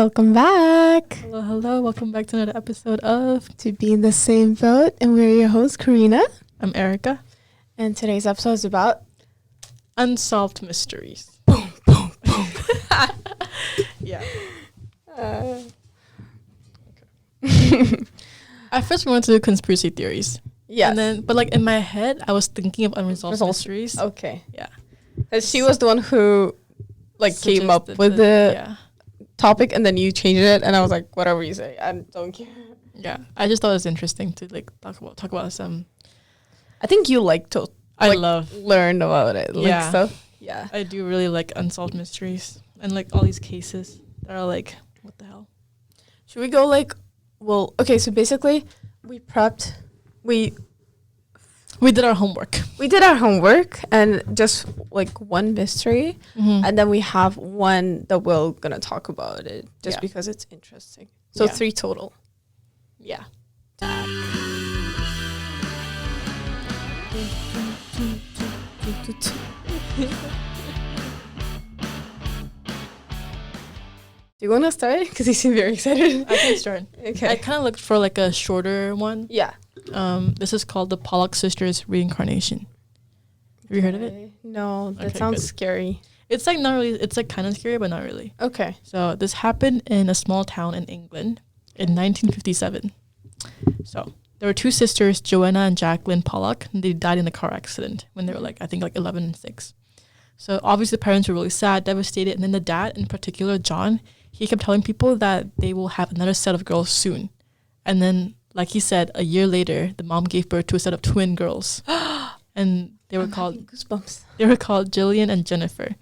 welcome back. Hello. Welcome back to another episode of To Be in the Same Boat, and we're your host, Karina. I'm Erica. And today's episode is about unsolved mysteries. boom, boom, boom. Yeah. Okay. At first, we went to do conspiracy theories. Yeah. And then, but like in my head, I was thinking of unresolved mysteries. Okay. Yeah. And she was the one who came up with the topic, and then you changed it, and I was like, whatever you say, I don't care. Yeah. I just thought it was interesting to talk about some. I think you like to learn about it. Yeah. Stuff. Yeah. I do really like unsolved mysteries and like all these cases that are like, what the hell? Should we go okay, so basically we prepped, we did our homework. We did our homework and just one mystery, and then we have one that we're gonna talk about it just because it's interesting. So 3 total. Yeah. Do you want to start? Because you seem very excited. I can start. Okay. I kind of looked for a shorter one. Yeah. This is called the Pollock sisters' reincarnation. Have you heard of it? No, that sounds scary. It's not really. It's kind of scary, but not really. Okay. So this happened in a small town in England in 1957. So there were 2 sisters, Joanna and Jacqueline Pollock, and they died in a car accident when they were I think 11 and 6. So obviously the parents were really sad, devastated, and then the dad, in particular, John, he kept telling people that they will have another set of girls soon. And then, like he said, a year later, the mom gave birth to a set of twin girls. And they were called goosebumps. They were called Jillian and Jennifer.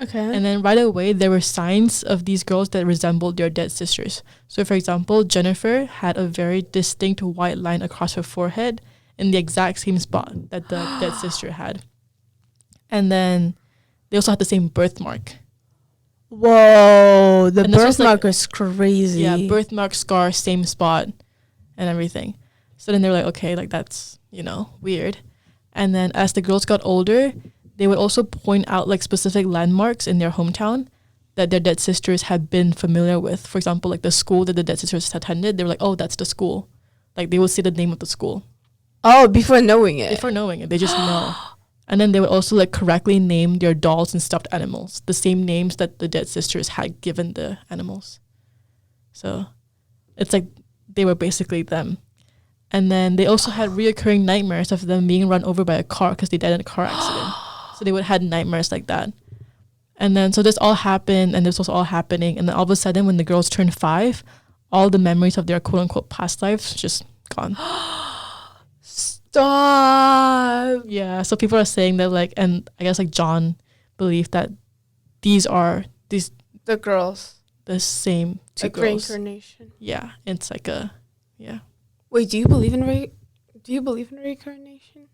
Okay. And then right away, there were signs of these girls that resembled their dead sisters. So, for example, Jennifer had a very distinct white line across her forehead in the exact same spot that the dead sister had. And then they also had the same birthmark. Whoa, the birthmark is crazy. Yeah, birthmark, scar, same spot, and everything. So then they were like, okay, that's, weird. And then as the girls got older, they would also point out specific landmarks in their hometown that their dead sisters had been familiar with. For example, the school that the dead sisters attended, they were like, oh, that's the school. They would say the name of the school. Oh, before knowing it. They just know. And then they would also correctly name their dolls and stuffed animals, the same names that the dead sisters had given the animals. So it's they were basically them. And then they also had reoccurring nightmares of them being run over by a car because they died in a car accident. So they would have had nightmares like that. And then so this all happened, and this was all happening. And then all of a sudden, when the girls turned 5, all the memories of their quote-unquote past lives just gone. Stop. Yeah, so people are saying that and I guess John believed that these the girls, the same 2 girls. Reincarnation. Yeah, it's yeah. Wait, do you believe in reincarnation?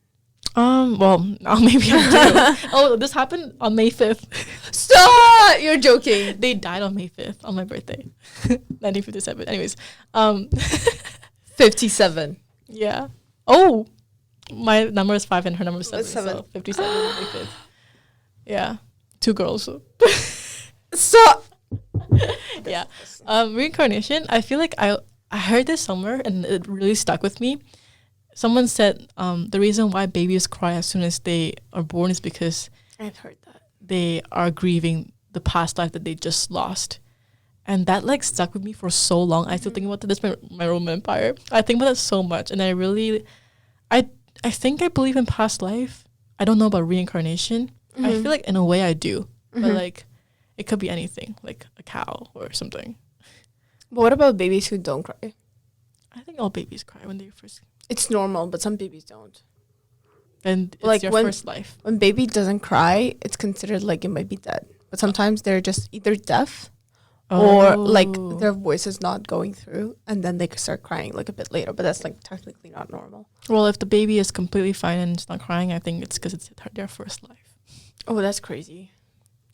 Well, maybe I do. Oh, this happened on May 5th. Stop! You're joking. They died on May 5th on my birthday, 1957. Anyways, 57. Yeah. Oh, my number is 5 and her number is 7. 7. So 57 on May 5th. Yeah, 2 girls. Stop. Yeah. Reincarnation. I feel like I heard this somewhere and it really stuck with me. Someone said the reason why babies cry as soon as they are born is because I've heard that they are grieving the past life that they just lost. And that stuck with me for so long. I still think about this, my Roman Empire. I think about that so much. And I think I believe in past life. I don't know about reincarnation. I feel in a way I do. But it could be anything, like a cow or something. But what about babies who don't cry? I think all babies cry when they first... It's normal, but some babies don't. And it's their first life. When baby doesn't cry, it's considered it might be dead. But sometimes they're just either deaf or their voice is not going through, and then they start crying a bit later. But that's technically not normal. Well, if the baby is completely fine and it's not crying, I think it's because it's their first life. Oh, that's crazy.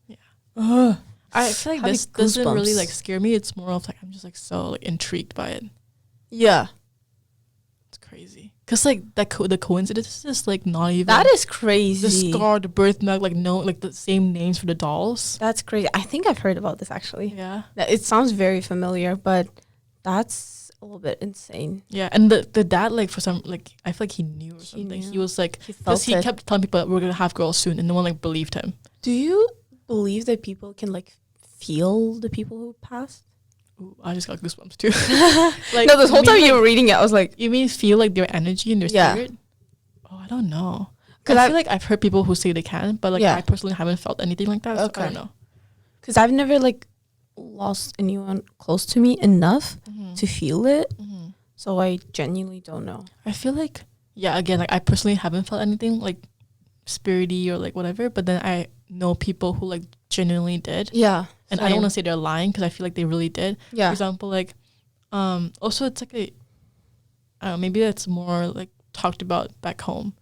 Yeah. I feel this doesn't really scare me. It's more of I'm just so intrigued by it. Yeah. It's crazy. Because like the coincidence is like not even. That is crazy. The scar, the birthmark, like no, like the same names for the dolls. That's crazy. I think I've heard about this actually. Yeah. It sounds very familiar, but that's a little bit insane. Yeah, and the dad, like for some, like I feel like he knew or something. Knew. He was like, He because he felt it. kept telling people we're gonna have girls soon, and no one like believed him. Do you believe that people can like feel the people who passed? Ooh, I just got goosebumps too. Like, no, this whole time like, you were reading it, I was like, you mean feel like their energy and their Yeah. spirit? Oh, I don't know. 'Cause I I- feel like I've heard people who say they can, but like Yeah. I personally haven't felt anything like that. So Okay. I don't know. because I've never like lost anyone close to me enough to feel it. So I genuinely don't know. I feel like, yeah, again, like I personally haven't felt anything like spirity or like whatever, but then I know people who like genuinely did. Yeah. And I don't want to say they're lying because I feel like they really did. Yeah. For example, like, also it's like I don't know, maybe that's more like talked about back home,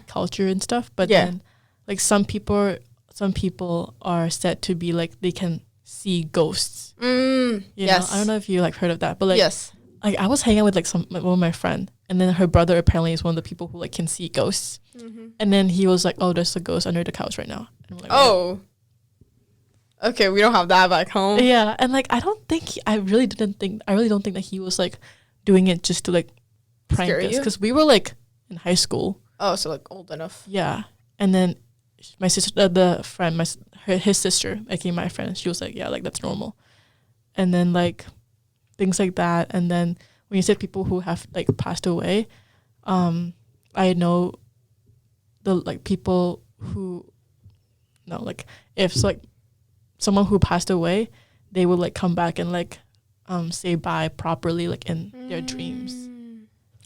culture and stuff. But Yeah. then, like some people are said to be like they can see ghosts. You yes. know? I don't know if you like heard of that, but like, yes. like I was hanging out with like one of my friend, and then her brother apparently is one of the people who like can see ghosts. And then he was like, "Oh, there's a ghost under the couch right now." And I'm like, Oh. Okay, we don't have that back home. yeah, and like I really don't think that he was like doing it just to like prank Scare us, you? because we were like in high school. Oh, so like old enough. Yeah, and then my sister, his sister, aka my friend, she was like, yeah, like that's normal. And then like things like that, and then when you said people who have like passed away, I know the like people who like if so, like someone who passed away, they would like come back and like say bye properly like in their dreams.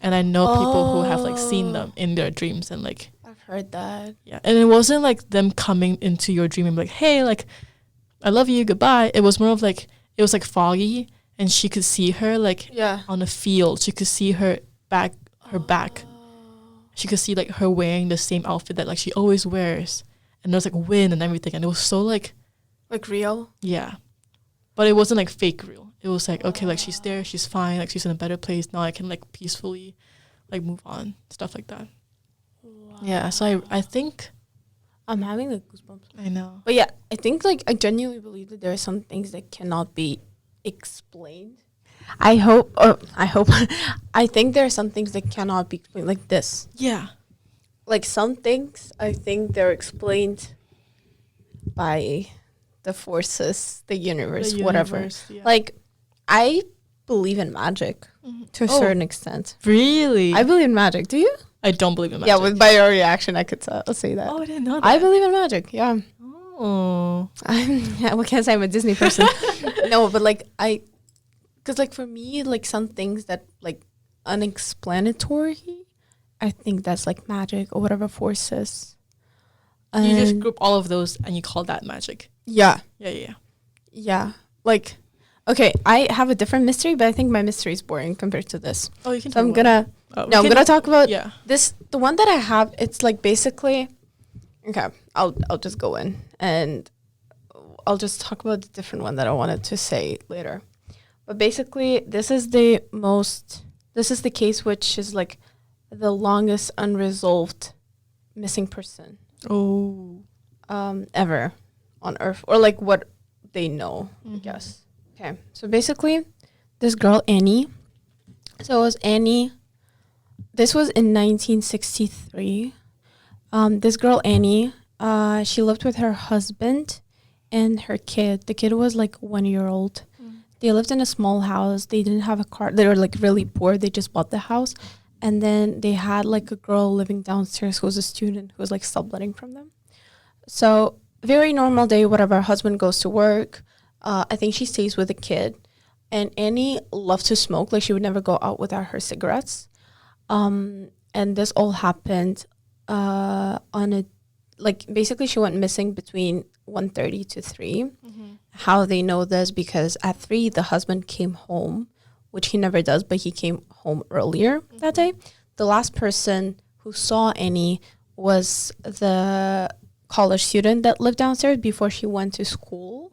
And I know people who have like seen them in their dreams, and like I've heard that. yeah, and it wasn't like them coming into your dream and be like, hey, like I love you, goodbye. It was more of like it was like foggy, and she could see her like on a field. She could see her back. She could see like her wearing the same outfit that like she always wears, and there was like wind and everything, and it was so like real. Yeah, but it wasn't like fake real. It was like, okay, like she's there, she's fine, like she's in a better place now. I can like peacefully like move on, stuff like that. Wow. Yeah, so I think I'm having the goosebumps. I know, but yeah, I think like I genuinely believe that there are some things that cannot be explained. I think there are some things that cannot be explained, like this. Yeah, like some things I think they're explained by the forces, the universe, whatever. Yeah. Like I believe in magic to a certain extent. Really? I believe in magic. Do you? I don't believe in magic. Yeah, by your reaction, I could say that. Oh, I didn't know that. I believe in magic. Yeah. Oh. What can I say? I'm a Disney person. No, but like because like for me, like some things that like unexplanatory, I think that's like magic or whatever forces. You just group all of those and you call that magic. Yeah. Yeah. Like, okay, I have a different mystery, but I think my mystery is boring compared to this. Oh, you can. So I'm gonna talk about this. The one that I have, it's like basically, okay, I'll just go in and I'll just talk about the different one that I wanted to say later. But basically, this is the case which is like the longest unresolved missing person. Ever on Earth, or like what they know, I guess. Okay, so basically, this girl Annie. So it was Annie. This was in 1963. This girl Annie, she lived with her husband and her kid. The kid was like 1 year old. They lived in a small house. They didn't have a car. They were like really poor. They just bought the house. And then they had like a girl living downstairs who was a student who was like subletting from them. So very normal day, whatever. Her husband goes to work. I think she stays with the kid. And Annie loved to smoke. Like she would never go out without her cigarettes. And this all happened basically she went missing between 1:30 to 3. How they know this, because at 3 the husband came home, which he never does, but he came home earlier that day. The last person who saw Annie was the college student that lived downstairs before she went to school.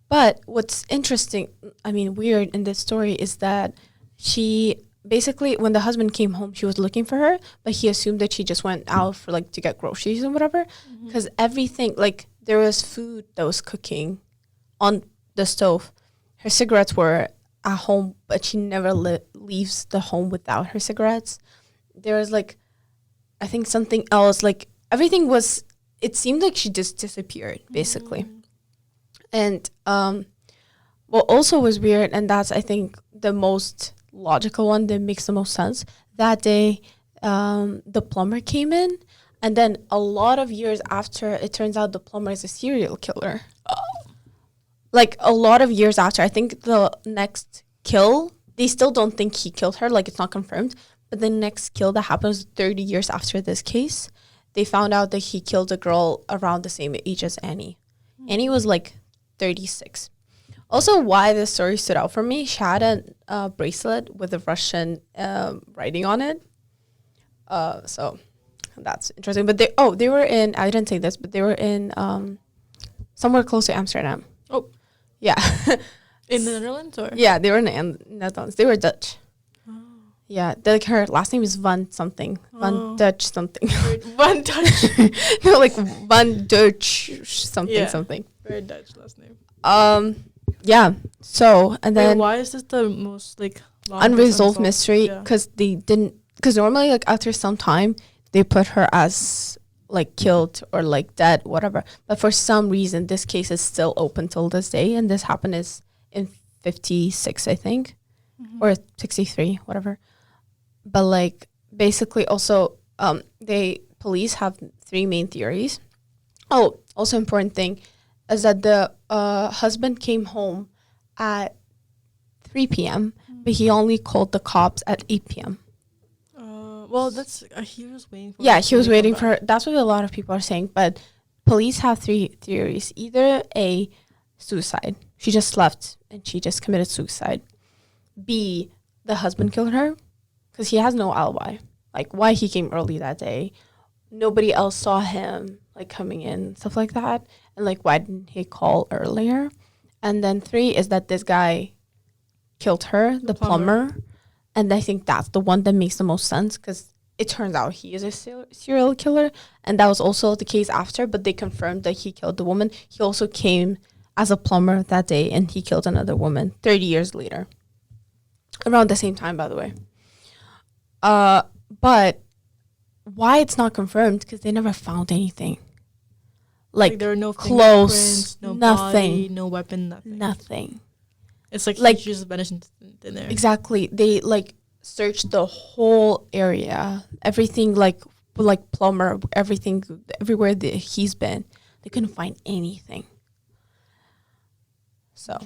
But what's interesting, weird in this story is that she basically when the husband came home, she was looking for her, but he assumed that she just went out for like to get groceries and whatever, because everything, like there was food that was cooking on the stove. Her cigarettes were at home, but she never leaves the home without her cigarettes. There was like, I think something else, like everything was, it seemed like she just disappeared basically. And what also was weird, and that's I think the most logical one that makes the most sense, that day the plumber came in, and then a lot of years after, it turns out the plumber is a serial killer. Like a lot of years after, I think the next kill, they still don't think he killed her, like it's not confirmed, but the next kill that happens 30 years after this case, they found out that he killed a girl around the same age as Annie. Annie was like 36. Also, why this story stood out for me, she had a bracelet with a Russian writing on it. So that's interesting. But they were in, I didn't say this, but they were in somewhere close to Amsterdam. Oh. Yeah. In the Netherlands or? Yeah, they were in the Netherlands. They were Dutch. Oh. Yeah, like her last name is Van something. Van Dutch something. Van Dutch. No, like Van Dutch something something. Very Dutch last name. Yeah. So, and then why is this the most like unresolved mystery? Because they didn't. Because normally, like after some time, they put her as like killed or like dead, whatever. But for some reason, this case is still open till this day, and this happened is in 56, I think, or 63, whatever. But like basically, also, police have 3 main theories. Oh, also important thing is that the husband came home at 3 p.m., but he only called the cops at 8 p.m. Well, that's he was waiting for. Yeah, he was waiting for her. That's what a lot of people are saying. But police have 3 theories: either A, suicide, she just left and she just committed suicide; B, the husband killed her because he has no alibi, like why he came early that day, nobody else saw him like coming in, stuff like that, and like why didn't he call earlier? And then 3 is that this guy killed her, the plumber. And I think that's the one that makes the most sense because it turns out he is a serial killer. And that was also the case after, but they confirmed that he killed the woman. He also came as a plumber that day and he killed another woman 30 years later. Around the same time, by the way. But why it's not confirmed? Because they never found anything. Like there are no clothes, no nothing. Body, no weapon, nothing. It's like he just vanished in there. Exactly. They like searched the whole area, everything like plumber, everything, everywhere that he's been. They couldn't find anything. So,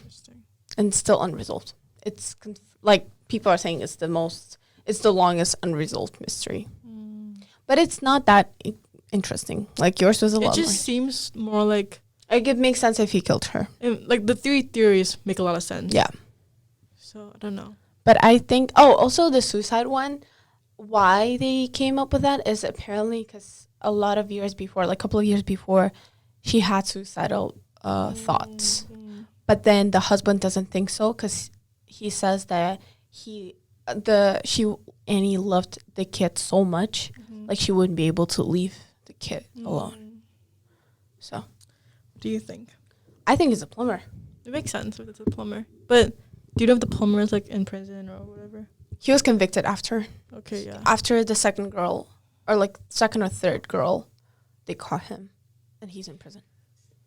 and still unresolved. It's like people are saying it's the longest unresolved mystery. But it's not that interesting. Like yours was a lot more. It just seems more like it makes sense if he killed her. Like the 3 theories make a lot of sense. Yeah. So I don't know. But I think, also the suicide one, why they came up with that is apparently because a couple of years before, she had suicidal thoughts. But then the husband doesn't think so because he says that Annie loved the kid so much, like she wouldn't be able to leave the kid alone. So, what do you think? I think it's a plumber. It makes sense if it's a plumber. But do you know if the plumber is like in prison or whatever? He was convicted after. Okay, yeah. After the second girl, or like second or third girl, they caught him, and he's in prison.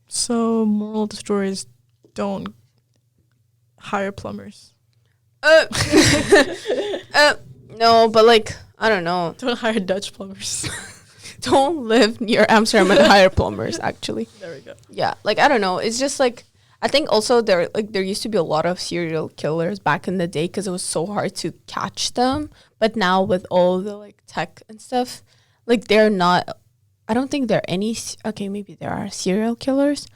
So, moral of the story is don't hire plumbers. No, but like, I don't know. Don't hire Dutch plumbers. Don't live near Amsterdam and hire plumbers, actually. There we go. Yeah, like, I don't know. It's just like, I think also there used to be a lot of serial killers back in the day because it was so hard to catch them. But now with all the like tech and stuff, like they're not, I don't think there are any, okay, maybe there are serial killers.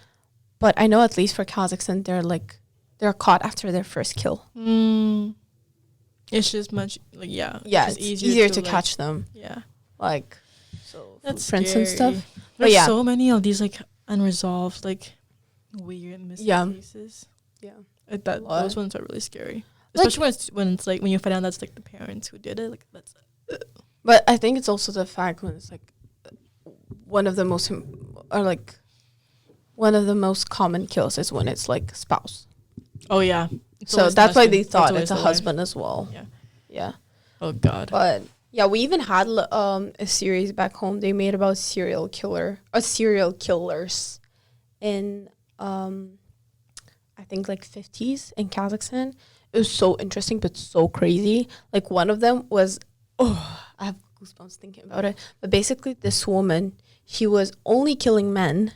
But I know at least for Kazakhstan, they're caught after their first kill. It's just much, like, yeah. Yeah, it's easier to like, catch them. Yeah. Like, so that's footprints and stuff. There's so many of these, like, unresolved, like, weird mystery cases. Yeah. Those ones are really scary. Especially when it's like when you find out that's like the parents who did it. Like that's. But I think it's also the fact when it's like one of the most one of the most common kills is when it's like spouse. Oh yeah. So that's why they thought it's a husband as well. Yeah. Yeah. Oh God. But yeah, we even had a series back home they made about serial killers in I think like 50s in Kazakhstan. It was so interesting but so crazy. Like one of them was I have goosebumps thinking about it. But basically this woman, she was only killing men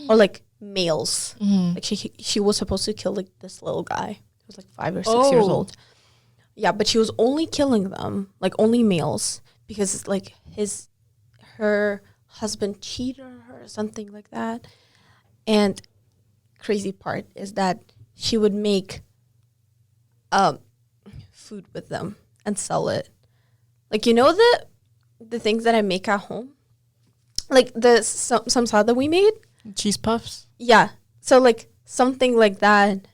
or like males. Like she was supposed to kill like this little guy. He was like 5 or 6 years old. Yeah, but she was only killing them, like only males, because like her husband cheated on her or something like that. And crazy part is that she would make food with them and sell it. Like, you know the things that I make at home? Like the samsa that we made? Cheese puffs? Yeah. So like something like that.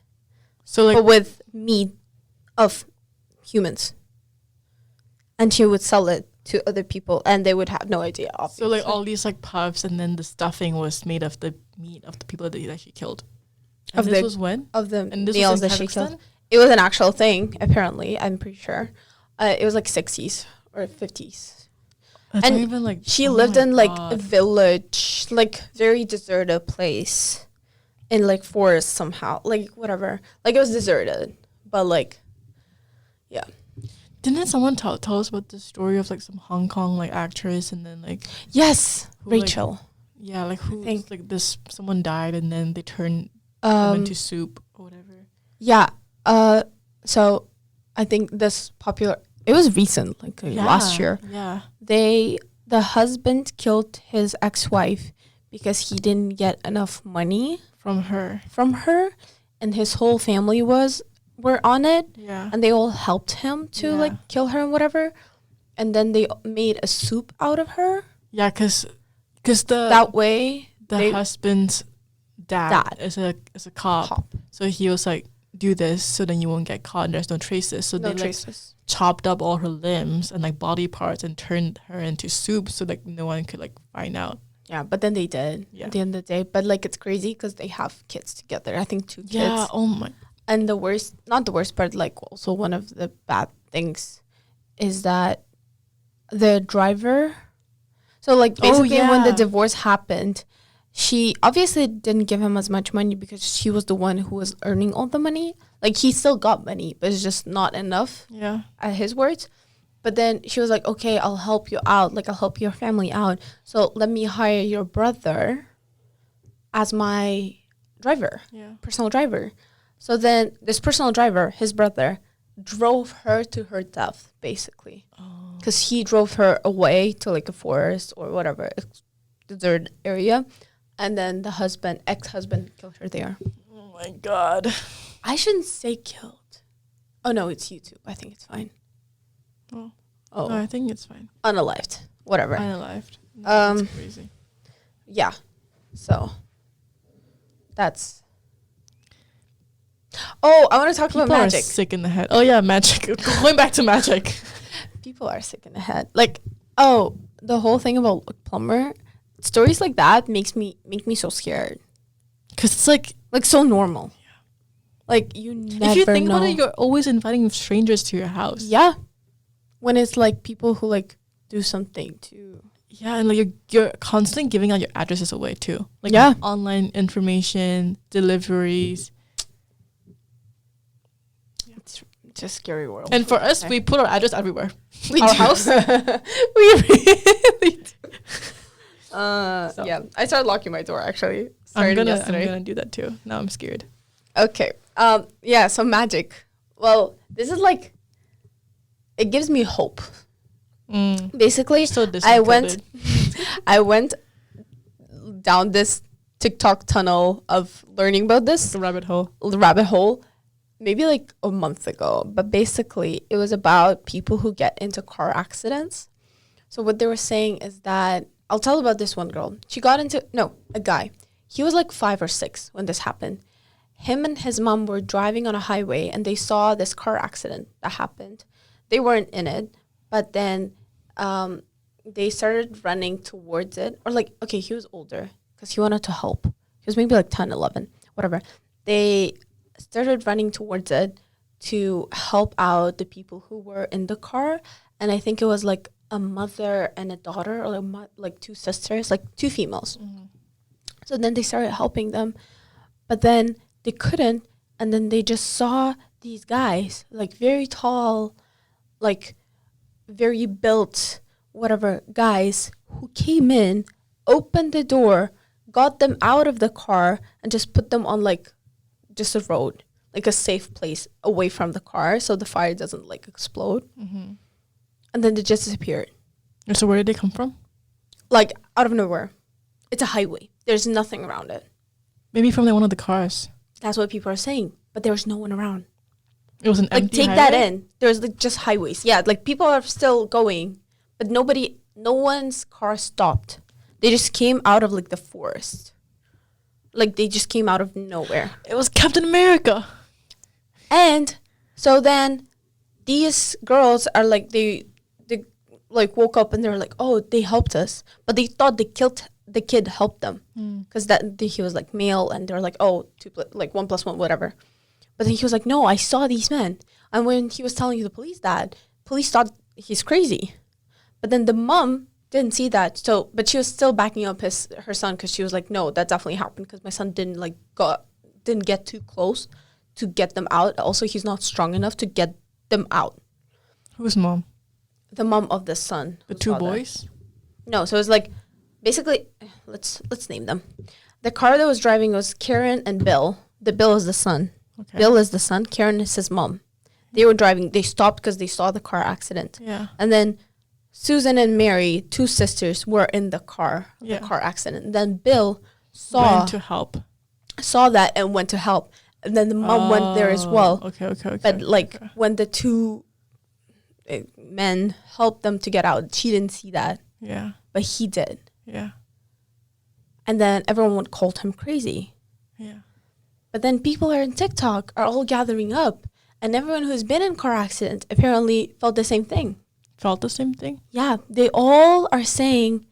So like, but with meat of humans. And she would sell it to other people and they would have no idea, obviously. So like all these like puffs and then the stuffing was made of the meat of the people that she killed. And this was when? Of the and this males was that she killed. It was an actual thing, apparently, I'm pretty sure. It was like 60s or 50s. That's and even like she lived in like a village, like very deserted place in like forest somehow, like whatever. Like it was deserted, but like, yeah. Didn't someone tell us about the story of like some Hong Kong like actress and then like yes, who, Rachel. Like, yeah, like who like this someone died and then they turned them into soup or whatever. Yeah. So I think this popular. It was recent, like last year. Yeah. The husband killed his ex-wife because he didn't get enough money from her, and his whole family were on it. Yeah. And they all helped him to like kill her and whatever. And then they made a soup out of her. Yeah, because that way the husband's dad is a cop. So he was like, do this so then you won't get caught and there's no traces. So they like chopped up all her limbs and like body parts and turned her into soup so like no one could like find out. Yeah, but then they did at the end of the day. But like it's crazy because they have kids together. I think 2 kids. Yeah, oh my. And not the worst part, like also one of the bad things is that the driver. So like basically when the divorce happened, she obviously didn't give him as much money because she was the one who was earning all the money. Like he still got money, but it's just not enough. Yeah. At his words. But then she was like, okay, I'll help you out. Like I'll help your family out. So let me hire your brother as my driver. Yeah. Personal driver. So then this personal driver, his brother, drove her to her death, basically. Because he drove her away to like a forest or whatever, desert area. And then the ex-husband killed her there. Oh my God. I shouldn't say killed. Oh no, it's YouTube. I think it's fine. Oh. No, I think it's fine. Unalived. Whatever. Unalived. That's crazy. Yeah. So that's. Oh, I want to talk about magic. People are sick in the head. Oh yeah, magic. Going back to magic. People are sick in the head. Like, the whole thing about plumber. Stories like that make me so scared. Because it's like so normal. Yeah. Like you never if you think know. about it, you're always inviting strangers to your house. Yeah. When it's like people who like do something to. Yeah, and like you're constantly giving out your addresses away too. Like online information, deliveries. It's a scary world. And for us, we put our address everywhere. Our house. We really do. Yeah, I started locking my door actually. I'm gonna do that too. Now I'm scared. Okay. Yeah. So magic. Well, this is like. It gives me hope. Basically, so I went down this TikTok tunnel of learning about this. The rabbit hole. Maybe like a month ago. But basically, it was about people who get into car accidents. So what they were saying is that I'll tell about this one girl. She got into a guy. He was like 5 or 6 when this happened. him and his mom were driving on a highway and they saw this car accident that happened. They weren't in it, but then they started running towards it. Or like, okay, he was older because he wanted to help. He was maybe like 10, 11, whatever. They started running towards it to help out the people who were in the car. And I think it was like a mother and a daughter, or like two sisters, like two females. Mm-hmm. So then they started helping them. But then they couldn't. And then they just saw these guys, like very tall, like very built, whatever, guys who came in, opened the door, got them out of the car, and just put them on like just a road, like a safe place away from the car so the fire doesn't like explode. Mm-hmm. And then they just disappeared. So where did they come from? Like out of nowhere. It's a highway. There's nothing around it. Maybe from one of the cars. That's what people are saying. But there was no one around. It was an empty take highway? That in. There's like just highways. Yeah, like people are still going. But no one's car stopped. They just came out of like the forest. Like they just came out of nowhere. It was Captain America. And so then these girls are like, they like woke up and they were like, oh, they helped us. But they thought the kid helped them. Because he was like male and they were like, oh, 1 + 1, whatever. But then he was like, no, I saw these men. And when he was telling the police that, police thought he's crazy. But then the mom didn't see that. So, but she was still backing up her son because she was like, no, that definitely happened because my son didn't get too close to get them out. Also, he's not strong enough to get them out. Who's mom? The mom of the son. The two boys? No, so it was like, basically, let's name them. The car that was driving was Karen and Bill. The Bill is the son. Okay. Bill is the son. Karen is his mom. They were driving. They stopped because they saw the car accident. Yeah. And then Susan and Mary, two sisters, were in the car accident. And then Bill went to help. Saw that and went to help. And then the mom went there as well. Okay. But when the two men helped them to get out, she didn't see that. Yeah. But he did. Yeah. And then everyone called him crazy. Yeah. But then people on TikTok are all gathering up. And everyone who's been in car accidents apparently felt the same thing. Felt the same thing? Yeah. They all are saying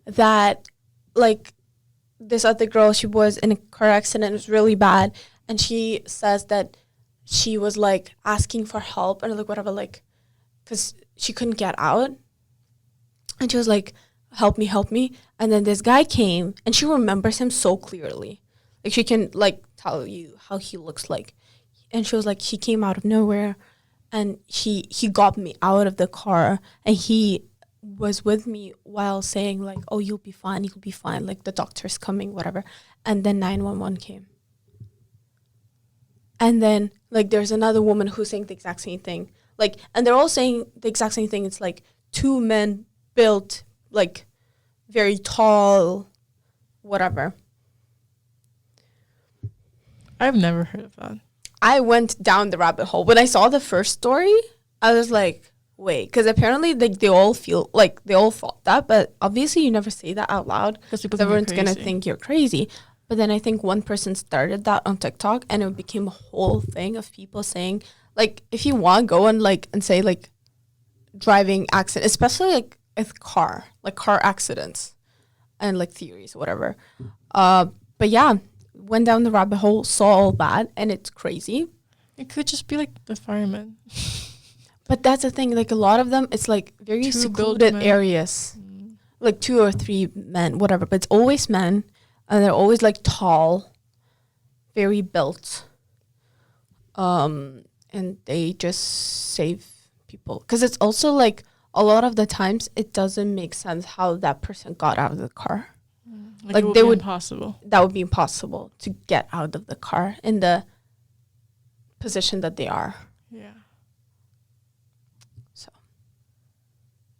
that, like, this other girl, she was in a car accident. It was really bad. And she says that she was, like, asking for help and, like, whatever, like, because she couldn't get out. And she was like, help me. And then this guy came, and she remembers him so clearly. Like, she can, like, tell you how he looks like. And she was like, he came out of nowhere, and he got me out of the car, and he was with me while saying, like, oh, you'll be fine, like, the doctor's coming, whatever. And then 911 came. And then, like, there's another woman who's saying the exact same thing. Like, and they're all saying the exact same thing. It's, like, two men built, like, very tall, whatever. I've never heard of that. I went down the rabbit hole. When I saw the first story, I was like, wait, because apparently like they all thought that, but obviously you never say that out loud because everyone's going to think you're crazy. But then I think one person started that on TikTok and it became a whole thing of people saying, like, if you want, go and say, like, driving accident, especially like with car accidents and like theories or whatever. But yeah, went down the rabbit hole, saw all that, and it's crazy. It could just be like the firemen. But that's the thing, like a lot of them, it's like very secluded areas. Like 2 or 3 men, whatever. But it's always men, and they're always like tall, very built. And they just save people. Because it's also like a lot of the times it doesn't make sense how that person got out of the car. Like it would be impossible. That would be impossible to get out of the car in the position that they are. Yeah. So.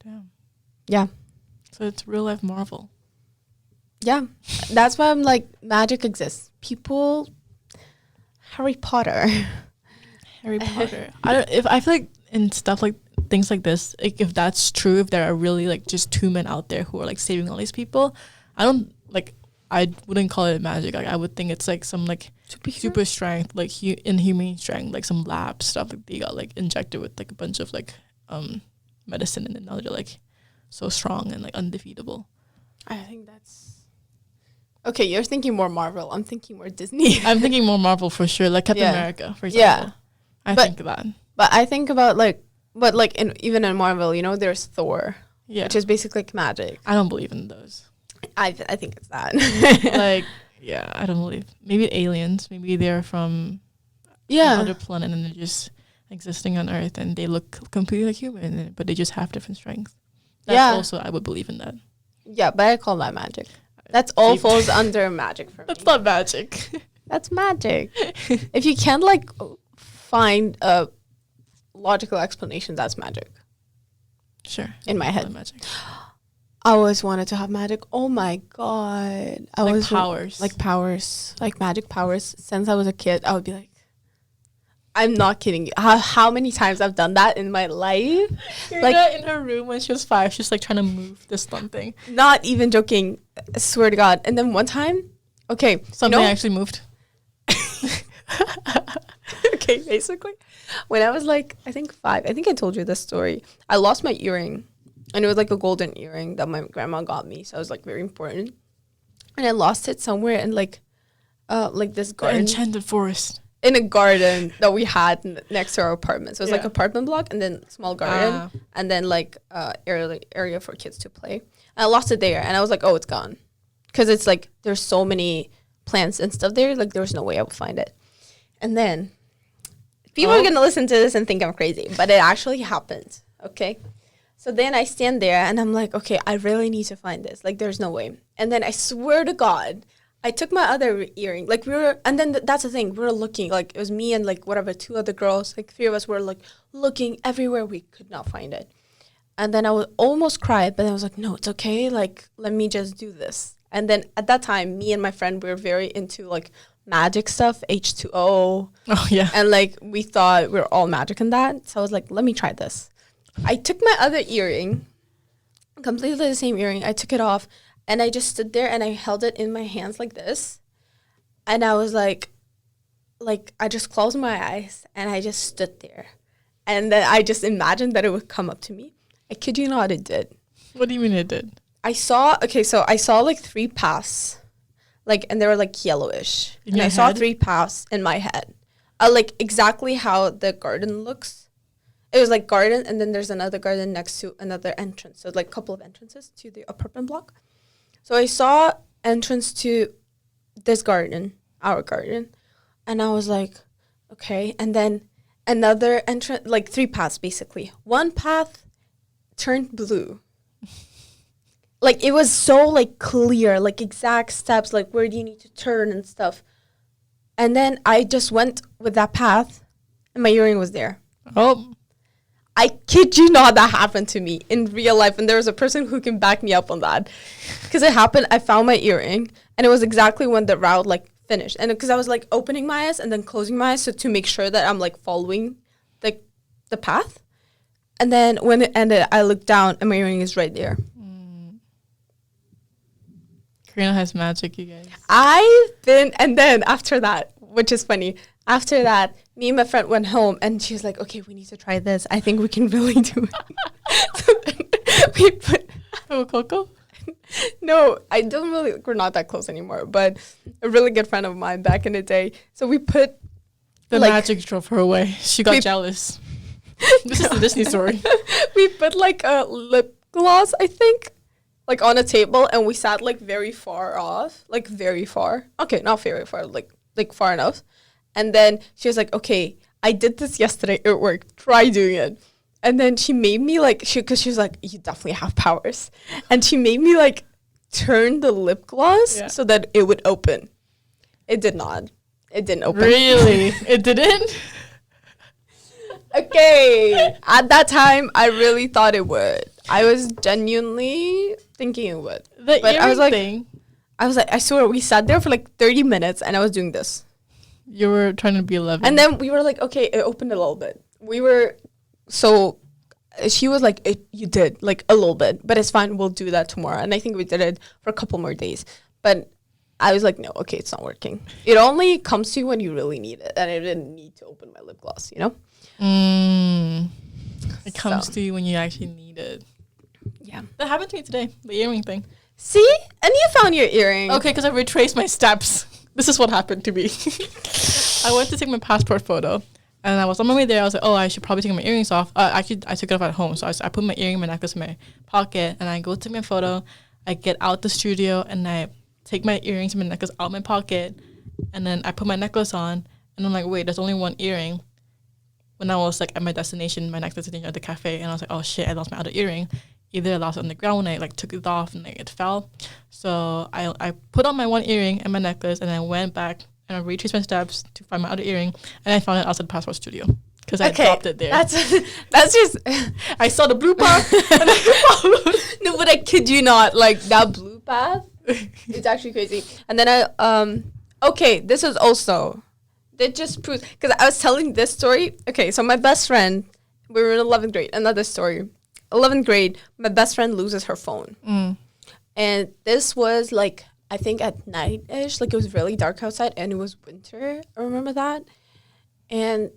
Damn. Yeah. So it's real life Marvel. Yeah. That's why I'm like, magic exists. People, Harry Potter. Harry Potter. I feel like in stuff like things like this, like if that's true, if there are really like just 2 men out there who are like saving all these people, I I wouldn't call it magic. Like I would think it's like some like super strength, like inhumane strength, like some lab stuff. Like they got like injected with like a bunch of like medicine, and then now they're like so strong and like undefeatable. I think that's okay. You're thinking more Marvel. I'm thinking more Disney. I'm thinking more Marvel for sure, like Captain America, for example. Yeah, I think of that. But I think about like, but like even in Marvel, you know, there's Thor, which is basically like magic. I don't believe in those. I think it's that. Like, yeah, I don't believe. Maybe aliens. Maybe they're from another planet and they're just existing on Earth and they look completely like human, but they just have different strengths. That's also, I would believe in that. Yeah, but I call that magic. That's all falls under magic for me. That's not magic. That's magic. If you can't like find a logical explanation, that's magic. Sure. In my head. Magic. I always wanted to have magic. Oh my God. Powers. Like powers. Like magic powers. Since I was a kid, I would be like, I'm not kidding you. How many times I've done that in my life? Like in her room when she was 5, she's like trying to move this something. Not even joking. I swear to God. And then one time, something actually moved. Okay, basically, when I was like, I think 5, I think I told you this story. I lost my earring. And it was like a golden earring that my grandma got me. So it was like very important. And I lost it somewhere in like this garden. The enchanted forest. In a garden that we had next to our apartment. So it was like apartment block and then small garden. And then like area for kids to play. And I lost it there. And I was like, oh, it's gone. Because it's like there's so many plants and stuff there. Like there was no way I would find it. And then people are going to listen to this and think I'm crazy. But it actually happened. Okay. So then I stand there and I'm like, okay, I really need to find this. Like, there's no way. And then I swear to God, I took my other earring. Like, and then that's the thing. We were looking, like, it was me and, like, whatever, 2 other girls. Like, 3 of us were, like, looking everywhere. We could not find it. And then I would almost cry, but I was like, no, it's okay. Like, let me just do this. And then at that time, me and my friend, we were very into, like, magic stuff, H2O. Oh, yeah. And, like, we thought we were all magic in that. So I was like, let me try this. I took my other earring, completely the same earring. I took it off, and I just stood there, and I held it in my hands like this. And I was like, I just closed my eyes, and I just stood there. And then I just imagined that it would come up to me. I kid you not, it did. What do you mean it did? I saw like 3 paths, like, and they were like yellowish. And I saw 3 paths in my head, like exactly how the garden looks. It was like garden, and then there's another garden next to another entrance. So like a couple of entrances to the apartment block. So I saw entrance to this garden, our garden, and I was like, okay. And then another entrance, like 3 paths basically. One path turned blue. Like it was so like clear, like exact steps, like where do you need to turn and stuff. And then I just went with that path, and my earring was there. Oh. I kid you not, that happened to me in real life. And there was a person who can back me up on that. Because it happened, I found my earring. And it was exactly when the route, like, finished. And because I was, like, opening my eyes and then closing my eyes so to make sure that I'm, like, following the path. And then when it ended, I looked down and my earring is right there. Karina has magic, you guys. And then after that, which is funny, after that, me and my friend went home, and she was like, okay, we need to try this. I think we can really do it. So then we put... Coco? No, we're not that close anymore, but a really good friend of mine back in the day. So we put... The magic drove her away. She got jealous. This is the Disney story. We put, like, a lip gloss, I think, like, on a table, and we sat, like, very far off. Like, very far. Okay, not very far, like far enough. And then she was like, okay, I did this yesterday. It worked. Try doing it. And then she made me like, because she was like, you definitely have powers. And she made me like turn the lip gloss so that it would open. It did not. It didn't open. Really? It didn't? Okay. At that time, I really thought it would. I was genuinely thinking it would. But I was like, I swear, we sat there for like 30 minutes and I was doing this. You were trying to be 11. And then we were like, okay, it opened a little bit. She was like, you did, like a little bit, but it's fine. We'll do that tomorrow. And I think we did it for a couple more days. But I was like, no, okay, it's not working. It only comes to you when you really need it. And I didn't need to open my lip gloss, you know? It comes to you when you actually need it. Yeah. That happened to me today, the earring thing. See? And you found your earring. Okay, because I retraced my steps. This is what happened to me. I went to take my passport photo. And I was on my way there. I was like, oh, I should probably take my earrings off. Actually, I took it off at home. So I put my earring, my necklace in my pocket. And I go take my photo. I get out the studio. And I take my earrings and my necklace out of my pocket. And then I put my necklace on. And I'm like, wait, there's only one earring. When I was like at my destination, my next destination at the cafe. And I was like, oh, shit, I lost my other earring. Either I lost it on the ground and I like took it off and like it fell. So I put on my one earring and my necklace. And I went back. And I retraced my steps to find my other earring, and I found it outside the passport studio because I dropped it there. That's just. I saw the blue path, and I followed. No, but I kid you not, like that blue path, it's actually crazy. And then okay, this is also, that just proves, because I was telling this story. Okay, so my best friend, we were in 11th grade. Another story, 11th grade. My best friend loses her phone, and this was like, I think at night-ish, like it was really dark outside and it was winter. I remember that. And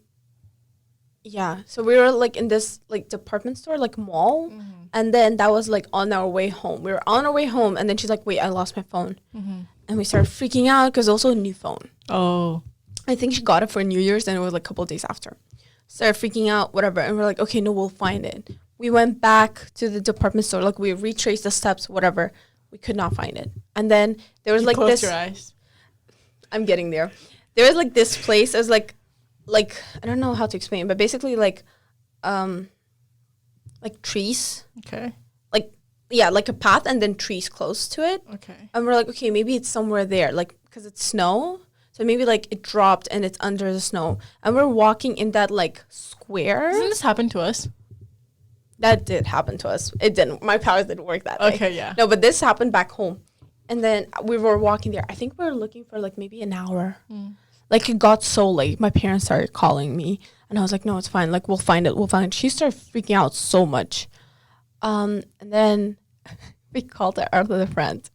yeah, so we were like in this like department store, like mall. And then that was like on our way home. We were on our way home and then she's like, wait, I lost my phone. And we started freaking out because also a new phone. Oh. I think she got it for New Year's and it was like a couple of days after. Started freaking out, whatever. And we're like, okay, no, we'll find it. We went back to the department store. Like we retraced the steps, whatever. We could not find it. And then there was like this. Close your eyes. I'm getting there. There was like this place. It was like I don't know how to explain, but basically like trees. Okay. Like, yeah, like a path and then trees close to it. Okay. And we're like, okay, maybe it's somewhere there, like because it's snow. So maybe like it dropped and it's under the snow. And we're walking in that like square. Doesn't this happen to us? That did happen to us. It didn't. My powers didn't work that way. Okay, yeah. No, but this happened back home. And then we were walking there. I think we were looking for like maybe an hour. Like it got so late. My parents started calling me. And I was like, no, it's fine. Like we'll find it. We'll find it. She started freaking out so much. And then we called our other friend,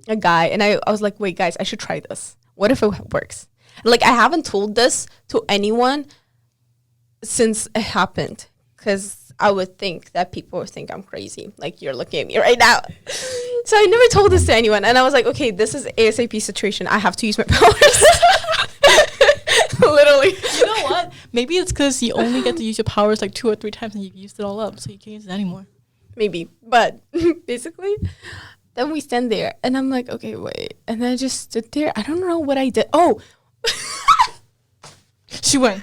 a guy. And I was like, wait, guys, I should try this. What if it works? Like I haven't told this to anyone since it happened. Because I would think that people would think I'm crazy. Like, you're looking at me right now. So I never told this to anyone. And I was like, okay, this is ASAP situation. I have to use my powers. Literally. You know what? Maybe it's because you only get to use your powers like 2 or 3 times and you've used it all up. So you can't use it anymore. Maybe. But basically, then we stand there. And I'm like, okay, wait. And then I just stood there. I don't know what I did. Oh. She went.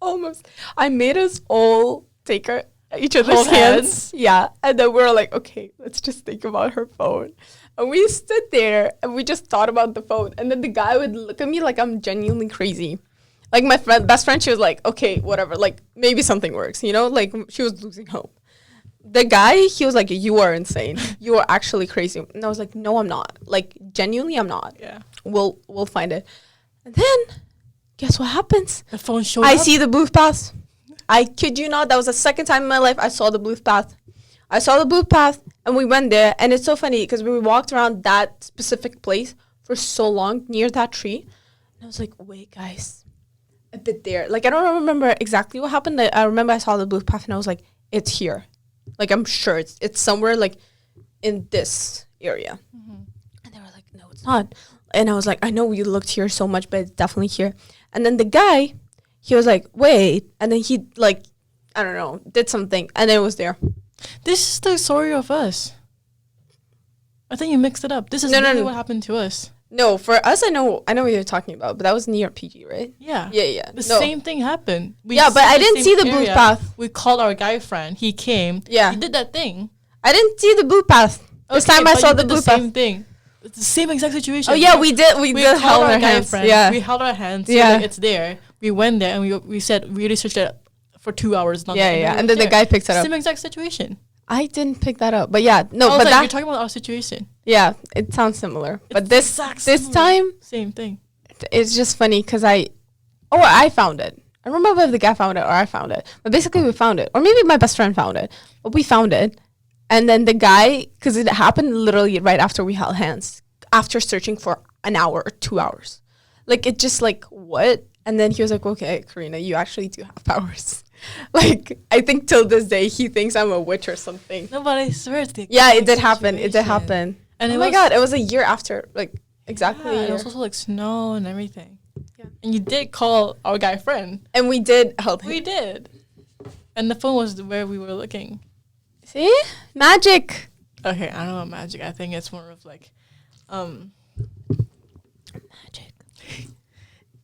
Almost. I made us all take each other's hands. Yeah. And then we were like, okay, let's just think about her phone. And we stood there and we just thought about the phone. And then the guy would look at me like I'm genuinely crazy. Like my best friend, she was like, okay, whatever. Like maybe something works, you know? Like she was losing hope. The guy, he was like, you are insane. You are actually crazy. And I was like, no, I'm not. Like genuinely, I'm not. Yeah. We'll find it. And then guess what happens? The phone showed I up. see the blue path. I kid you not. That was the second time in my life I saw the blue path. I saw the blue path and we went there. And it's so funny because we walked around that specific place for so long near that tree. And I was like, wait, guys, a bit there. Like, I don't remember exactly what happened. I remember I saw the blue path and I was like, it's here. Like, I'm sure it's somewhere like in this area. And they were like, no, it's not. And I was like, I know we looked here so much, but it's definitely here. And then the guy, he was like, wait. And then he, like, I don't know, did something. And then it was there. This is the story of us. I think you mixed it up. This is really what happened to us. No, for us, I know what you're talking about. But that was near PG, right? Yeah. Yeah. The same thing happened. But I didn't see the blue path. We called our guy friend. He came. Yeah. He did that thing. I didn't see the blue path. This time I saw the blue path. Same thing. It's the same exact situation. Oh yeah, we did held our hands. Friend. Yeah, we held our hands. Yeah, like, it's there. We went there and we said we researched it for 2 hours. And then the guy picked it up. Same exact situation. I didn't pick that up, but yeah, no. But you're talking about our situation. Yeah, it sounds similar, but this time, same thing. It's just funny because I found it. I don't remember if the guy found it or I found it, but basically we found it, or maybe my best friend found it, but we found it. And then the guy, because it happened literally right after we held hands. after searching for an hour or 2 hours. Like, it just like, what? And then he was like, okay, Karina, you actually do have powers. Like, I think till this day, he thinks I'm a witch or something. No, but I swear it's the Yeah, it did happen. It did happen. And oh my God, it was a year after, like, exactly. Yeah, it was also like snow and everything. Yeah. And you did call our guy friend. And we did help him. We did. And the phone was where we were looking. See? Magic. Okay, I don't know about magic. I think it's more of like, Magic.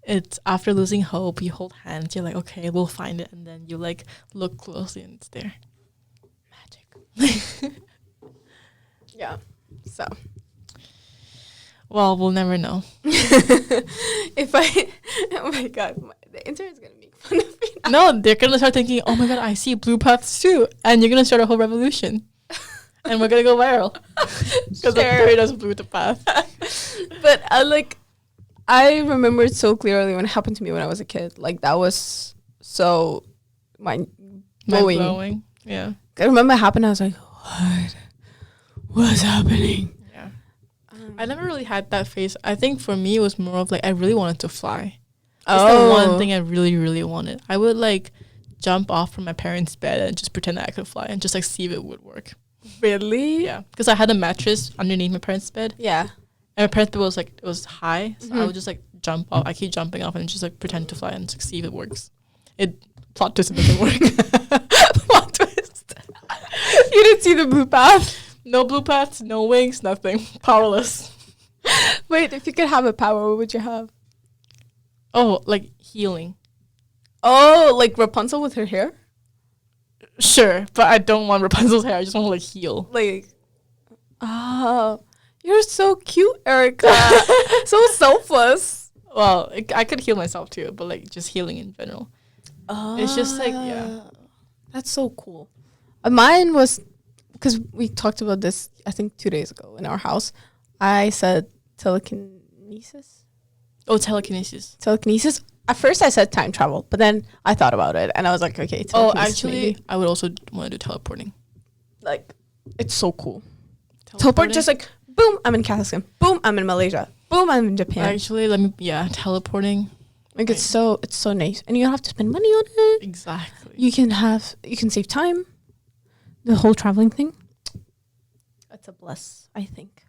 It's after losing hope, you hold hands, you're like, okay, we'll find it. And then you like look closely and it's there. Magic. Yeah. So. Well, we'll never know. If I, oh my God, the internet's going to make fun of me now. No, they're going to start thinking, oh my God, I see blue paths too. And you're going to start a whole revolution. And we're going to go viral. Because the fairy does blue the path. But I remember it so clearly when it happened to me when I was a kid. Like, that was so mind-blowing. Yeah. I remember it happened. I was like, what's happening? Yeah. I never really had that phase. I think for me, it was more of like, I really wanted to fly. That's the one thing I really, really wanted. I would like jump off from my parents' bed and just pretend that I could fly and just like see if it would work. Really? Yeah. Because I had a mattress underneath my parents' bed. Yeah. And my parents' bed was like, it was high. So I would just like jump off. I keep jumping off and just like pretend to fly and just see if it works. Plot twist, it doesn't work. Plot twist. You didn't see the blue path? No blue paths, no wings, nothing. Powerless. Wait, if you could have a power, what would you have? Oh, like healing. Oh, like Rapunzel with her hair? Sure, but I don't want Rapunzel's hair. I just want to like heal. Like, oh, you're so cute, Erica. So selfless. Well, I could heal myself too, but like just healing in general. It's just like, yeah. That's so cool. Mine was, because we talked about this, I think 2 days ago in our house. I said telekinesis. Oh, telekinesis. Telekinesis. At first I said time travel, but then I thought about it and I was like, okay, telekinesis. Oh, actually, maybe. I would also want to do teleporting. Like, it's so cool. Teleport, just like, boom, I'm in Kazakhstan. Boom, I'm in Malaysia. Boom, I'm in Japan. Actually, teleporting. Like, it's so nice. And you don't have to spend money on it. Exactly. You can save time. The whole traveling thing. That's a bless, I think.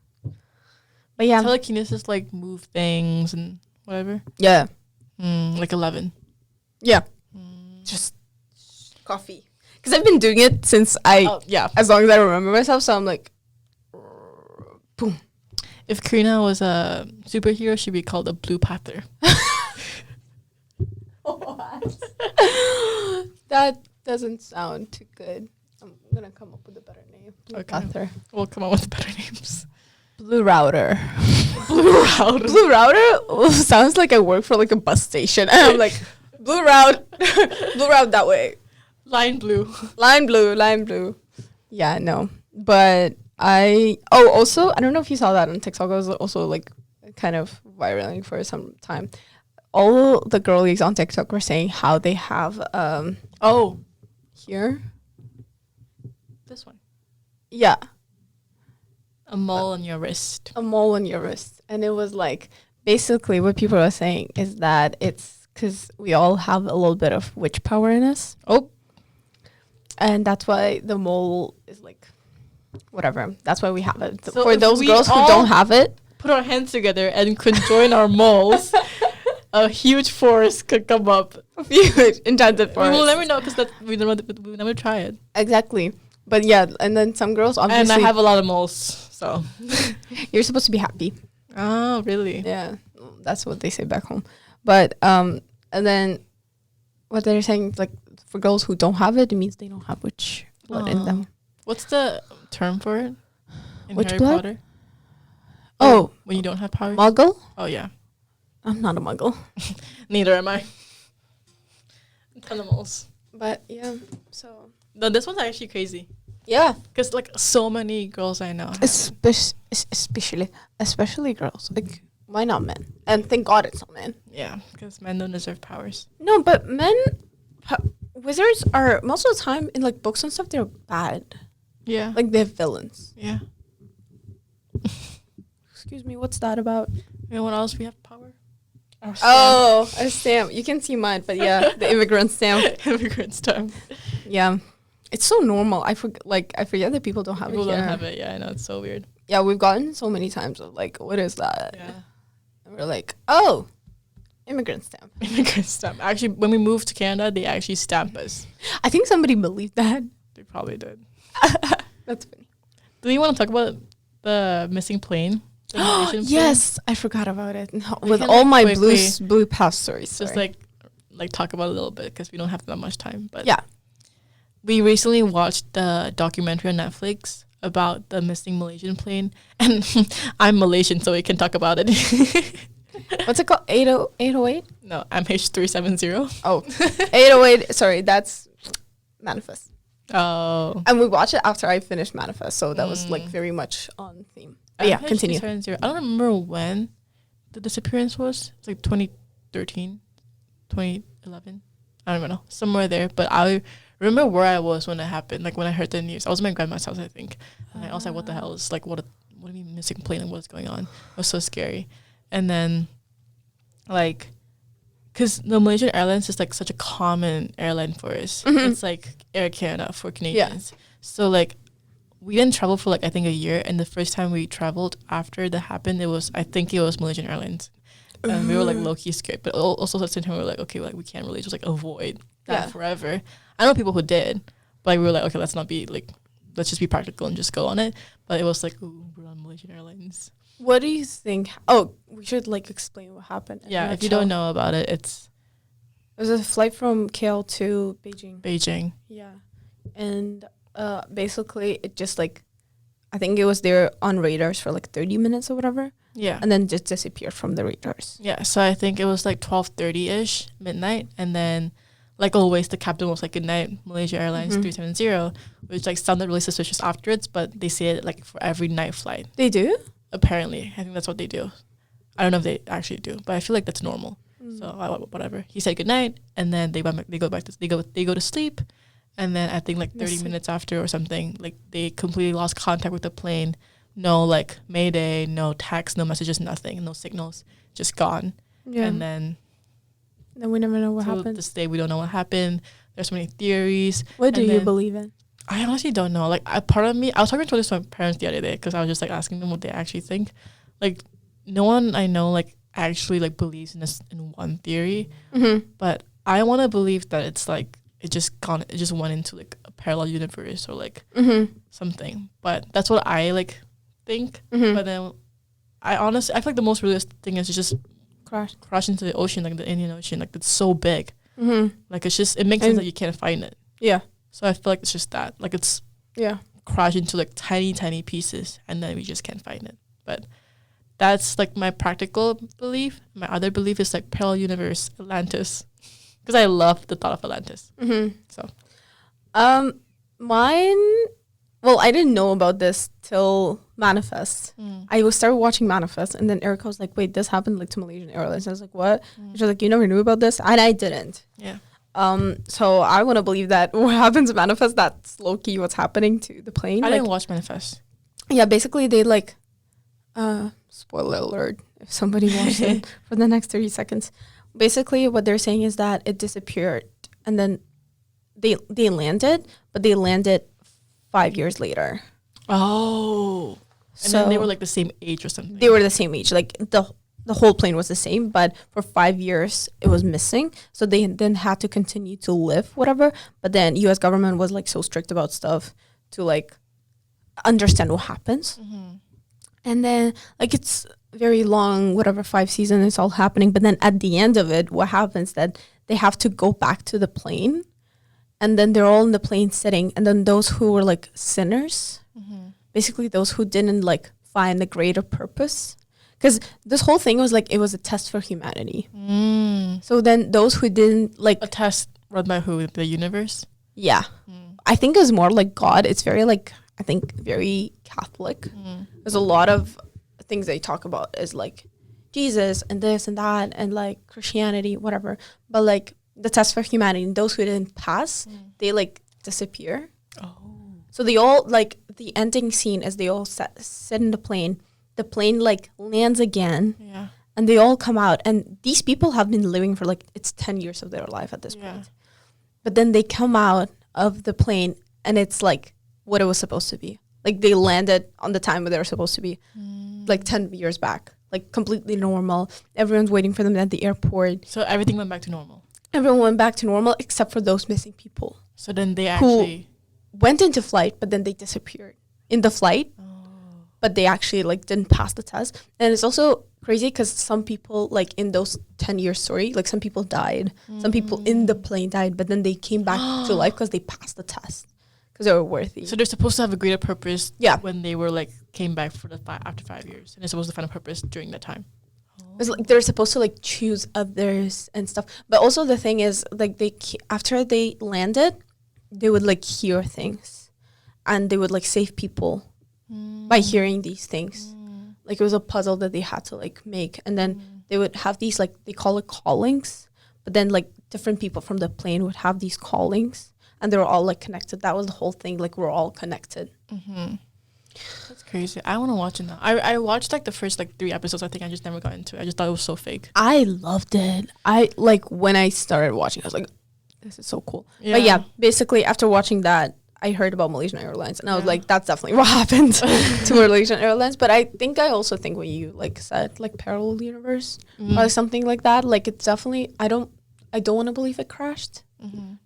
But yeah. Telekinesis, like, move things and whatever. Yeah. Like 11. Yeah. Just coffee. Because I've been doing it since as long as I remember myself. So I'm like, boom. If Karina was a superhero, she'd be called a Blue Panther. That doesn't sound too good. I'm going to come up with a better name. Blue Panther. We'll come up with better names. Blue Router. Blue Router. Blue Router sounds like I work for like a bus station. And I'm like, Blue Route. Blue Route that way. Line blue. Line blue. Yeah, no. But also, I don't know if you saw that on TikTok. I was also like kind of viraling for some time. All the girlies on TikTok were saying how they have, here. This one. Yeah. A mole on your wrist. A mole on your wrist. And it was like, basically what people are saying is that it's because we all have a little bit of witch power in us. Oh. And that's why the mole is like, whatever. That's why we have it. So for those girls who don't have it. Put our hands together and conjoin our moles. A huge forest could come up. A huge enchanted forest. We will never know because we never try it. Exactly. But yeah, and then some girls obviously. And I have a lot of moles, so. You're supposed to be happy. Oh, really? Yeah, that's what they say back home. But and then what they're saying, like for girls who don't have it, it means they don't have witch blood in them. What's the term for it? In witch Harry blood? Potter? Oh, when you don't have powers. Muggle? Oh yeah. I'm not a Muggle. Neither am I. A ton of moles. But yeah, so. No, this one's actually crazy. Yeah, because like so many girls I know, especially girls. Like, why not men? And thank God it's not men. Yeah, because men don't deserve powers. No, but men, wizards are most of the time in like books and stuff. They're bad. Yeah, like they're villains. Yeah. Excuse me, what's that about? You know what else we have power? Oh, a stamp. You can see mine, but yeah, the immigrant stamp. Immigrant stamp. Yeah, it's so normal. I forget that people don't have People it. don't have it. Yeah, I know, it's so weird. Yeah, we've gotten so many times of like, what is that? Yeah. And we're like, oh, immigrant stamp. Immigrant stamp. Actually, when we moved to Canada, they actually stamped us. I think somebody believed that. They probably did. That's funny. Do you want to talk about the missing plane? The Malaysian plane? Yes, I forgot about it. We With can, all like, my quickly blue past stories. Just sorry. like talk about it a little bit because we don't have that much time. But yeah. We recently watched the documentary on Netflix about the missing Malaysian plane, and I'm Malaysian, so we can talk about it. What's it called? 808? No, mh370. Oh, 808. Sorry, that's Manifest. Oh. And we watched it after I finished Manifest, so that was like very much on theme. But yeah, continue. I don't remember when the disappearance was. It's like 2013, 2011. I don't even know. Somewhere there. But I remember where I was when it happened. Like when I heard the news. I was at my grandma's house, I think. And I was like, what the hell is like, what do you mean missing plane? Like, what's going on? It was so scary. And then like, because the Malaysian Airlines is like such a common airline for us. Mm-hmm. It's like Air Canada for Canadians. Yeah. So like, we didn't travel for like I think a year, and the first time we traveled after that happened, it was Malaysian Airlines, and we were like low key scared, but also at the same time we were like, okay, like we can't really just like avoid that forever. I know people who did, but like, we were like, okay, let's just be practical and just go on it. But it was like, ooh, we're on Malaysian Airlines. What do you think? Oh, we should like explain what happened. Yeah, if you don't know about it, it was a flight from KL to Beijing. Beijing. Yeah, and. Basically, it just like, I think it was there on radars for like 30 minutes or whatever. Yeah. And then just disappeared from the radars. Yeah, so I think it was like 12:30-ish, midnight. And then, like always, the captain was like, good night, Malaysia Airlines 370, which like sounded really suspicious afterwards, but they say it like for every night flight. They do? Apparently. I think that's what they do. I don't know if they actually do, but I feel like that's normal. So whatever. He said good night, and then they go to sleep. And then I think like 30 minutes after or something, like they completely lost contact with the plane. No like mayday, no text, no messages, nothing, no signals, just gone. Yeah. And then we never know what happened. To this day, we don't know what happened. There's so many theories. What do you believe in? I honestly don't know. Like part of me, I was talking to this to my parents the other day because I was just like asking them what they actually think. Like no one I know like actually like believes in this in one theory, but I want to believe that it's like. It just went into like a parallel universe or like something. But that's what I like think. But then I feel like the most realistic thing is to just crash into the ocean, like the Indian Ocean. Like it's so big. Like it makes sense that you can't find it. Yeah. So I feel like it's just that. Like it's crash into like tiny, tiny pieces and then we just can't find it. But that's like my practical belief. My other belief is like parallel universe, Atlantis. Because I love the thought of Atlantis. So, mine. Well, I didn't know about this till Manifest. I started watching Manifest, and then Erica was like, "Wait, this happened like to Malaysian Airlines." I was like, "What?" She was like, "You never knew about this," and I didn't. Yeah. So I want to believe that what happens to Manifest, that's low key what's happening to the plane. I didn't watch Manifest. Yeah, basically they like. Spoiler alert! If somebody watched it for the next 30 seconds. Basically, what they're saying is that it disappeared, and then they landed, but they landed 5 years later. Oh, and then they were like the same age or something. They were the same age, like the whole plane was the same, but for 5 years it was missing. So they then had to continue to live, whatever. But then U.S. government was like so strict about stuff to like understand what happens, and then like it's. Very long, whatever, 5 seasons, it's all happening. But then at the end of it, what happens that they have to go back to the plane, and then they're all in the plane sitting, and then those who were like sinners, basically those who didn't like find the greater purpose, because this whole thing was like it was a test for humanity. So then those who didn't like a test run by who? The universe? Yeah, I think it was more like God. It's very like I think very Catholic. There's a lot of things they talk about is like Jesus and this and that and like Christianity, whatever. But like the test for humanity, and those who didn't pass, they like disappear. Oh. So they all like the ending scene is they all sit in the plane. the plane like lands again. Yeah. And they all come out. And these people have been living for like, it's 10 years of their life at this point. But then they come out of the plane and it's like what it was supposed to be. Like they landed on the time where they were supposed to be, like 10 years back. Like completely normal. Everyone's waiting for them at the airport. So everything went back to normal. Everyone went back to normal except for those missing people. So then they actually went into flight, but then they disappeared in the flight. But they actually like didn't pass the test. And it's also crazy because some people like in those 10-year story, like some people died. Some people in the plane died, but then they came back to life because they passed the test because they were worthy. So they're supposed to have a greater purpose. Yeah. When they were like came back for the after 5 years, and they're supposed to find a purpose during that time. It's like they're supposed to like choose others and stuff. But also the thing is like after they landed, they would like hear things, and they would like save people by hearing these things. Like it was a puzzle that they had to like make, and then they would have these like they call it callings, but then like different people from the plane would have these callings, and they were all like connected. That was the whole thing. Like we're all connected. That's crazy. I want to watch it now. I watched like the first like 3 episodes. I think I just never got into it. I just thought it was so fake. I loved it. I like when I started watching, I was like, this is so cool. But yeah, basically after watching that, I heard about Malaysian Airlines, and I was like, that's definitely what happened to Malaysian Airlines. But I also think when you like said like parallel universe or something like that, like it's definitely I don't want to believe it crashed.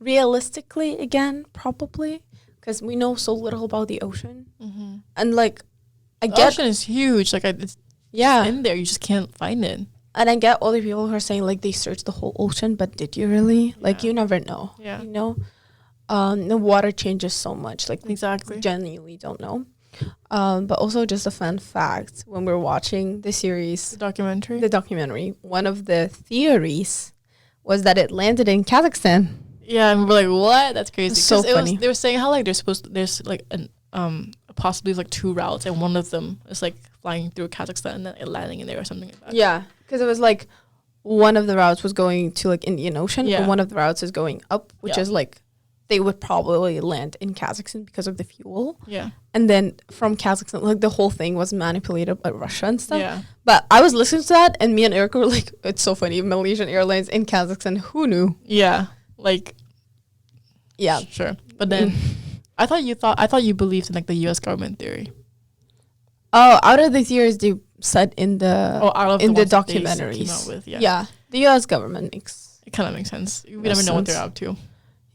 Realistically, again, probably because we know so little about the ocean, and like I get the ocean is huge. Like it's in there, you just can't find it. And I get all the people who are saying like they searched the whole ocean, but did you really? Like you never know. Yeah, you know. The water changes so much. Like exactly. We genuinely don't know. But also just a fun fact, when we're watching the series, the documentary, one of the theories was that it landed in Kazakhstan. Yeah, and we're like, what? That's crazy. So funny. They were saying how like there's like an possibly like 2 routes, and one of them is like flying through Kazakhstan and then landing in there or something like that. Yeah, because it was like one of the routes was going to like Indian Ocean, and one of the routes is going up, which is like they would probably land in Kazakhstan because of the fuel. Yeah. And then from Kazakhstan, like the whole thing was manipulated by Russia and stuff. Yeah. But I was listening to that, and me and Erica were like, it's so funny. Malaysian Airlines in Kazakhstan. Who knew? Yeah. Like, yeah. Sure. But then I thought you believed in like the US government theory. Oh, out of the theories they said in the documentaries. Came out with, yeah. The US government makes it kind of makes sense. We never know what they're up to.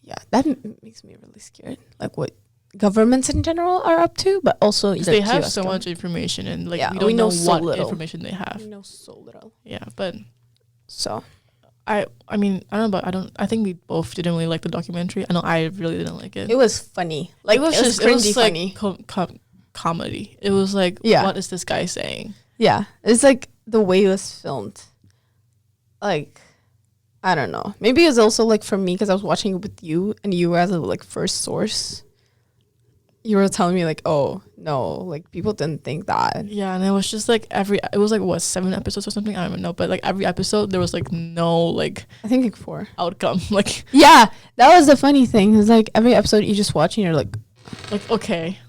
Yeah, that makes me really scared. Like what governments in general are up to, but also they have so much information, and like we don't know so what information they have. We know so little. Yeah, but so I mean I don't know, I think we both didn't really like the documentary. I know I really didn't like it. It was funny. Like it was cringy funny. Comedy. It was like, what is this guy saying? Yeah, it's like the way it was filmed. Like, I don't know. Maybe it's also like for me because I was watching it with you, and you as a like first source. You were telling me like, oh no, like people didn't think that. Yeah, and it was just like it was like what 7 episodes or something. I don't even know, but like every episode there was like no like I think like 4 outcome. Like yeah, that was the funny thing. It's like every episode you just watch and you're like okay,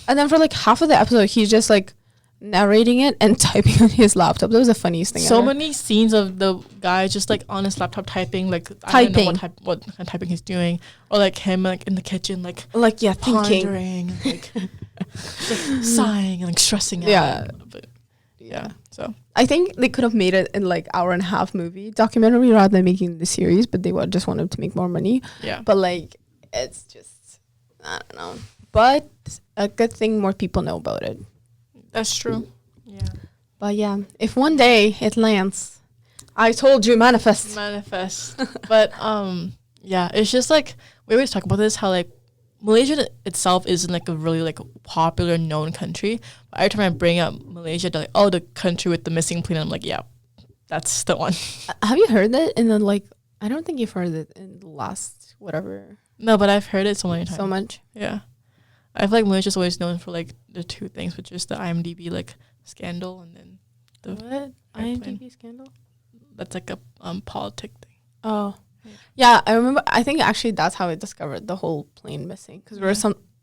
and then for like half of the episode he's just like narrating it and typing on his laptop. That was the funniest thing so ever. Many scenes of the guy just like on his laptop typing, like I don't know what kind of typing he's doing, or like him like in the kitchen like pondering, like, sighing and like stressing out. But so I think they could have made it in like 1.5-hour movie documentary rather than making the series, but they just wanted to make more money. Yeah, but like it's just I don't know, but a good thing more people know about it. That's true. Yeah. But yeah, if one day it lands, I told you, manifest. But yeah, it's just like we always talk about this, how like Malaysia itself isn't like a really like popular known country. But every time I bring up Malaysia, they're like, oh, the country with the missing plane. I'm like, yeah, that's the one. Have you heard that in the like? I don't think you've heard it in the last whatever. No, but I've heard it so many times. So much. Yeah. I feel like Malaysia's always known for like the 2 things, which is the IMDb like scandal and then the what IMDb scandal. That's like a politic thing. Oh, yeah. I remember. I think actually that's how I discovered the whole plane missing because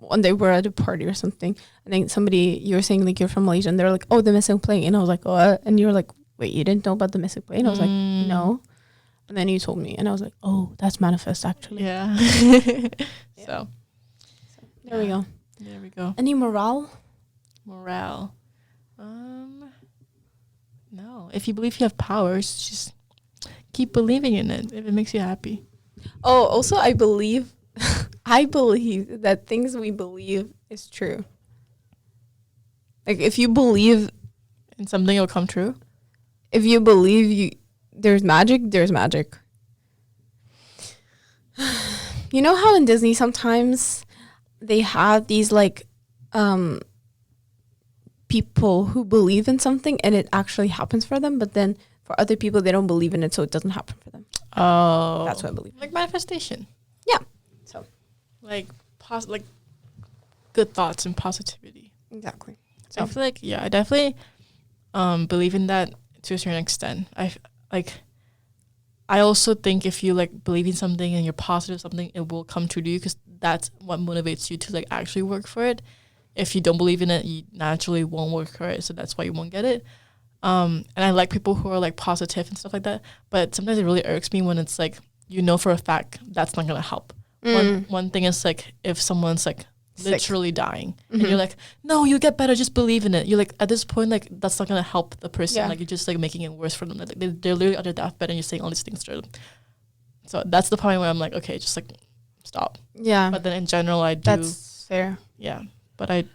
one day we're at a party or something, and then you were saying like you're from Malaysia, and they're like, oh, the missing plane, and I was like, what? And you were like, wait, you didn't know about the missing plane? I was like, no. And then you told me, and I was like, oh, that's manifest actually. Yeah. So there we go. There we go. Any morale? No. If you believe you have powers, just keep believing in it if it makes you happy. Oh, also I believe that things we believe is true. Like if you believe in something, it'll come true. If you believe there's magic, there's magic. You know how in Disney sometimes they have these like people who believe in something and it actually happens for them, but then for other people they don't believe in it, so it doesn't happen for them. Oh, that's what I believe. Like manifestation. Yeah. So like like good thoughts and positivity. Exactly. So I feel like I definitely believe in that to a certain extent. I also think if you like believe in something and you're positive something, it will come true to you, because that's what motivates you to like actually work for it. If you don't believe in it, you naturally won't work for it, so that's why you won't get it. And I like people who are like positive and stuff like that, but sometimes it really irks me when it's like, you know for a fact that's not gonna help. One thing is like if someone's like literally dying and you're like, no, you'll get better, just believe in it. You're like, at this point, like that's not gonna help the person. Like you're just like making it worse for them. Like they're literally at their deathbed and you're saying all these things to them. So that's the point where I'm like, okay, just like stop. Yeah. But then in general, I do. That's fair. Yeah. But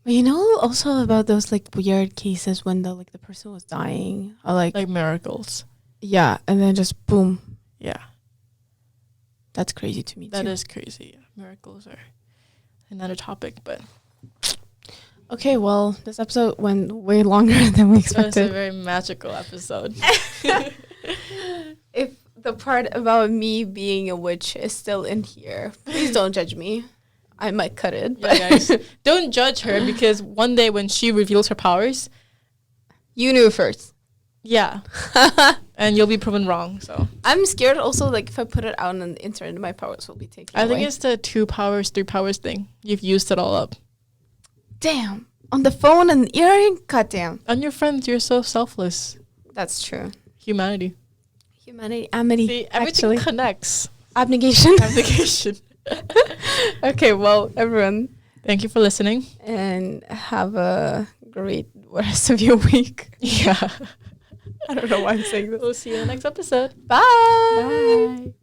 you know also about those like weird cases when the person was dying, or like miracles. Yeah, and then just boom. Yeah. That's crazy to me. That is crazy. Yeah. Miracles are another topic, but okay, well, this episode went way longer than we expected. It was a very magical episode. If the part about me being a witch is still in here, please don't judge me. I might cut it. Yeah, guys, don't judge her, because one day when she reveals her powers, you knew first. Yeah. And you'll be proven wrong. So I'm scared also, like if I put it out on the internet, my powers will be taken away. I think it's the 2 powers, 3 powers thing. You've used it all up. Damn. On the phone and earring? Goddamn. On your friends, you're so selfless. That's true. Humanity. Amity. See, everything connects. Abnegation. Okay, well, everyone, thank you for listening. And have a great rest of your week. Yeah. I don't know why I'm saying this. We'll see you in the next episode. Bye. Bye.